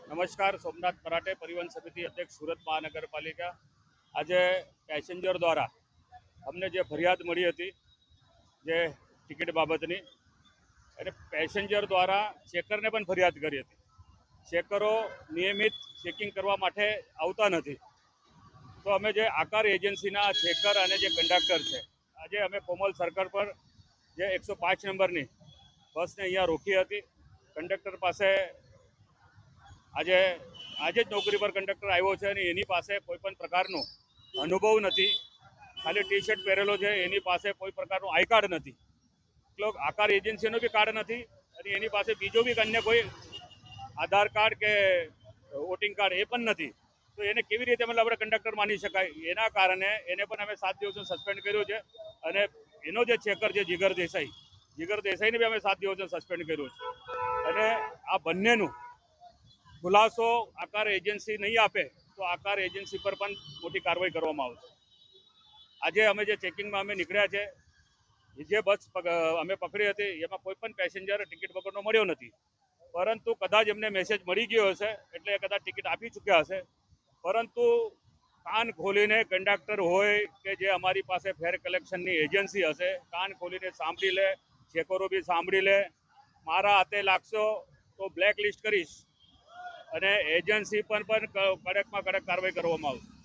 નમસ્કાર, સોમનાથ મરાઠે, પરિવહન સમિતિ અધ્યક્ષ, સુરત મહાનગરપાલિકા। આજે પેસેન્જર દ્વારા અમને જે ફરિયાદ મળી હતી જે ટિકિટ બાબતની, અને પેસેન્જર દ્વારા ચેકરને પણ ફરિયાદ કરી હતી। ચેકરો નિયમિત ચેકિંગ કરવા માટે આવતા નથી, તો અમે જે આકાર એજન્સીના ચેકર અને જે કંડક્ટર છે, આજે અમે કોમલ સર્કલ પર જે 105 નંબરની બસને અહીંયા રોકી હતી। કંડક્ટર પાસે આજે જ નોકરી પર કંડક્ટર આવ્યો છે અને એની પાસે કોઈ પણ પ્રકારનો અનુભવ નથી, ખાલી ટી શર્ટ પહેરેલો છે, એની પાસે કોઈ પ્રકારનું આઈ કાર્ડ નથી, મતલબ આકાર એજન્સીનો બી કાર્ડ નથી અને એની પાસે બીજો બી અન્ય કોઈ આધાર કાર્ડ કે વોટિંગ કાર્ડ એ પણ નથી, તો એને કેવી રીતે મતલબ આપણે કંડક્ટર માની શકાય? એના કારણે એને પણ અમે 7 દિવસનો સસ્પેન્ડ કર્યો છે અને એનો જે ચેકર છે જીગર દેસાઈને બી અમે 7 દિવસનો સસ્પેન્ડ કર્યો છે। અને આ બંનેનું ખુલાસો આકાર એજન્સી નહીં આપે તો આકાર એજન્સી પર પણ મોટી કાર્યવાહી કરવામાં આવશે। આજે અમે જે ચેકિંગમાં અમે નીકળ્યા છે, જે બસ અમે પકડી હતી એમાં કોઈ પણ પેસેન્જર ટિકિટ વગરનો મળ્યો નથી, પરંતુ કદાચ એમને મેસેજ મળી ગયો હશે એટલે કદાચ ટિકિટ આપી ચૂક્યા હશે, પરંતુ કાન ખોલીને કંડક્ટર હોય કે જે અમારી પાસે ફેર કલેક્શનની એજન્સી હશે, કાન ખોલીને સાંભળી લે, ચેકરો બી સાંભળી લે। મારા હાથે લાગશો તો બ્લેક લિસ્ટ કરીશ અને એજન્સી પર પણ કડકમાં કડક કાર્યવાહી કરવામાં આવશે।